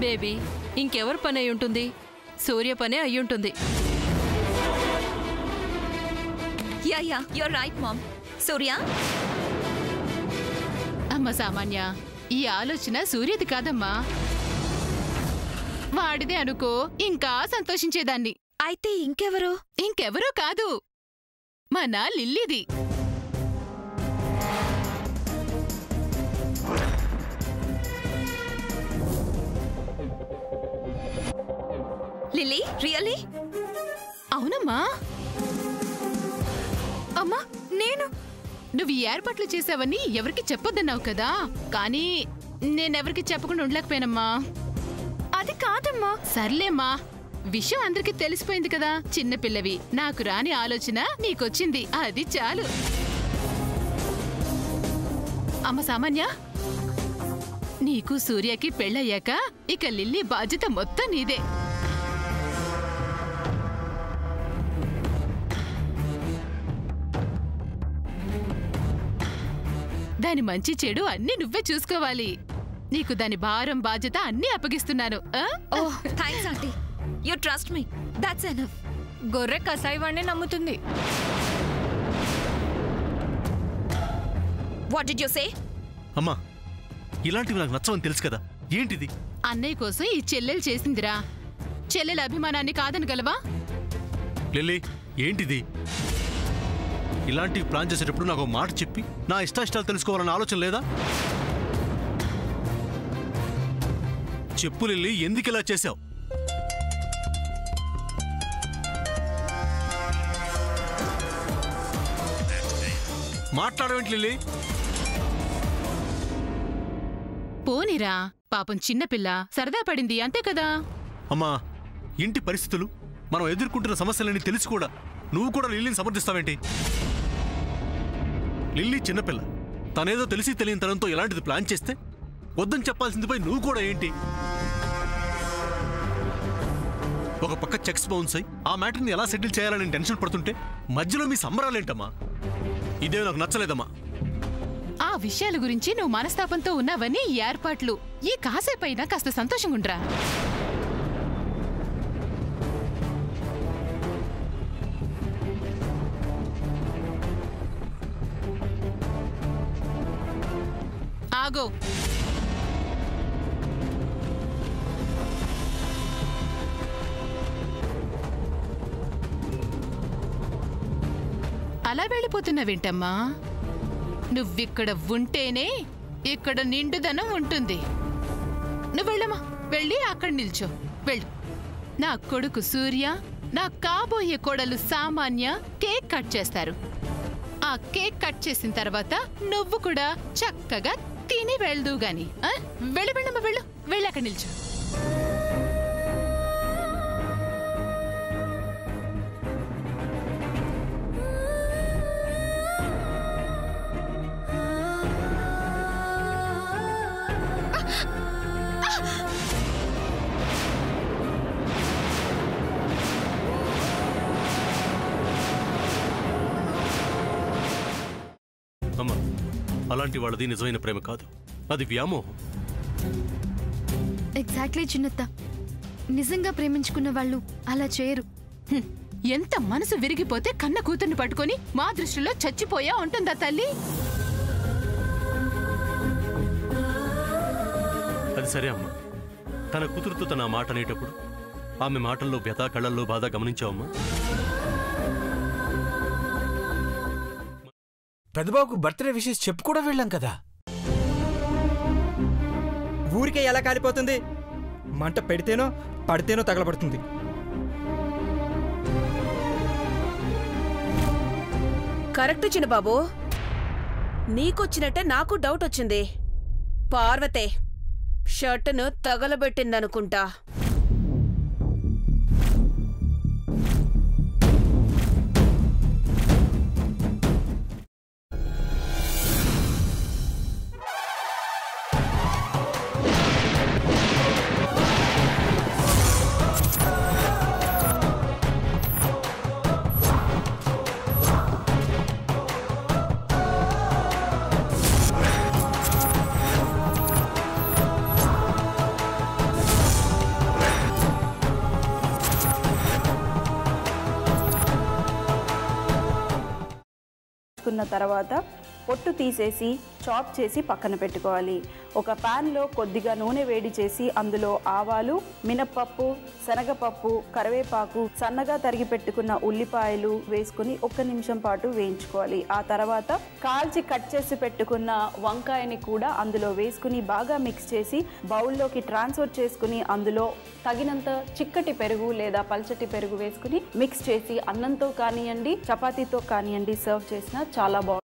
Baby, ఇంకెవరి పని అయి ఉంటుంది? సూర్య పనే అయ్యుంటుంది. Yeah you're right mom. Surya, అమ్మ సామాన్య, ఈ ఆలోచన సూర్యది కాదమ్మా. వాడిదే అనుకో, ఇంకా సంతోషించేదాన్ని. అయితే ఇంకెవరు? ఇంకెవరూ కాదు, మన లిల్లీది. Lily, really? అవునమ్మా. అమ్మా, నేను నువ్వు ఈ ఏర్పాట్లు చేసావని ఎవరికి చెప్పొద్దన్నావు కదా, కానీ నేనెవరికి చెప్పకుండా ఉండలేకపోయానమ్మా. అది కాదమ్మా. సర్లేమ్మా, విషయం అందరికీ తెలిసిపోయింది కదా. చిన్నపిల్లవి, నాకు రాని ఆలోచన నీకొచ్చింది, అది చాలు. అమ్మ సామాన్య, నీకు సూర్యకి పెళ్ళయ్యాక ఇక లిల్లీ బాధ్యత మొత్తం నీదే. దాని మంచి చెడు అన్నీ నువ్వే చూసుకోవాలి. నీకు దాని భారం బాధ్యత అన్నీ అప్పగిస్తున్నాను. Oh, thanks aunty. You trust me, that's enough. గొర్రె కసాయివాణ్ణి నమ్ముతుంది. What did you say? అమ్మా, ఇలాంటివి నాకు నచ్చవని తెలుసు కదా, ఏంటిది? అన్నయ్య కోసం ఈ చెల్లెలు చేసిందిరా. చెల్లెల అభిమానాన్ని కాదనగలవా? లిల్లీ, ఏంటిది? ఇలాంటివి ప్లాన్ చేసేటప్పుడు నాకు మాట చెప్పి నా ఇష్టాయిష్టాలు తెలుసుకోవాలన్న ఆలోచన లేదా? చెప్పు లిల్లీ, ఎందుకు ఇలా చేశావు? మాట్లాడవేంటి లిల్లీ? పోనిరా, పాపం చిన్నపిల్ల సరదా పడింది, అంతే కదా. అమ్మా, ఇంటి పరిస్థితులు, మనం ఎదుర్కొంటున్న సమస్యలని తెలిసి కూడా నువ్వు కూడా లిల్లీని సమర్థిస్తావేంటి? లిల్లీ చిన్నపిల్ల, తనేదో తెలిసి తెలియని తనంతో ఎలాంటిది ప్లాన్ చేస్తే వద్దని చెప్పాల్సిందిపై నువ్వు కూడా ఏంటి? ఒక పక్క చెక్స్ బౌన్స్ అయి ఆ మ్యాటర్ని ఎలా సెటిల్ చేయాలని టెన్షన్ పడుతుంటే మధ్యలో మీ సంబరాలేంటమ్మా? ఇదే నాకు నచ్చలేదమ్మా. ఆ విషయాల గురించి నువ్వు మనస్తాపంతో ఉన్నావని ఈ ఏర్పాట్లు. ఈ కాసేపైనా కాస్త సంతోషంగా ఉండరా. ఆగో, అలా వెళ్ళిపోతున్నావేంటమ్మా? నువ్విక్కడ ఉంటేనే ఇక్కడ నిండుదనం ఉంటుంది. నువ్వు వెళ్ళమ్మా, వెళ్ళి అక్కడ నిల్చో, వెళ్ళు. నా కొడుకు సూర్య, నా కాబోయే కోడలు సామాన్య కేక్ కట్ చేస్తారు. ఆ కేక్ కట్ చేసిన తర్వాత నువ్వు కూడా చక్కగా తిని వెళ్దు గాని. వెళ్ళు వెళ్ళమ్మా, వెళ్ళు, వెళ్ళి అక్కడ నిల్చో. అమ్మా, అలాంటి వాళ్ళది నిజమైన ప్రేమ కాదు, అది వ్యామోహం. ఎగ్జాక్ట్లీ చిన్నత్త, నిజంగా ప్రేమించుకున్న వాళ్ళు అలా చేయరు. ఎంత మనసు విరిగిపోతే కన్న కూతుర్ని పట్టుకొని మా దృష్టిలో చచ్చిపోయా ఉంటుందా తల్లి? అది సరే అమ్మా, తన కూతురుతో తన మాట అనేటప్పుడు ఆమె మాటల్లో వ్యథ, కళ్ళల్లో బాధ గమనించావమ్మా? పెద్దబాబుకు బర్త్డే విషెస్ చెప్పు కూడా వెళ్ళాం కదా. ఊరికే ఎలా కాలిపోతుంది? మంట పెడితేనో పడితేనో తగలబడుతుంది. కరెక్ట్ చిన్నబాబు, నీకొచ్చినట్టే నాకు డౌట్ వచ్చింది. పార్వతే షర్టును తగలబెట్టిందనుకుంటా. తీసుకున్న తర్వాత పొట్టు తీసేసి చాప్ చేసి పక్కన పెట్టుకోవాలి. ఒక ప్యాన్లో కొద్దిగా నూనె వేడి చేసి అందులో ఆవాలు, మినప్పప్పు, శనగపప్పు, కరివేపాకు, సన్నగా తరిగి పెట్టుకున్న ఉల్లిపాయలు వేసుకుని 1 నిమిషం పాటు వేయించుకోవాలి. ఆ తర్వాత కాల్చి కట్ చేసి పెట్టుకున్న వంకాయని కూడా అందులో వేసుకుని బాగా మిక్స్ చేసి బౌల్లోకి ట్రాన్స్ఫర్ చేసుకుని అందులో తగినంత చిక్కటి పెరుగు లేదా పల్చటి పెరుగు వేసుకుని మిక్స్ చేసి అన్నంతో కానివ్వండి, చపాతీతో కానివ్వండి సర్వ్ చేసినా చాలా బాగుంటుంది.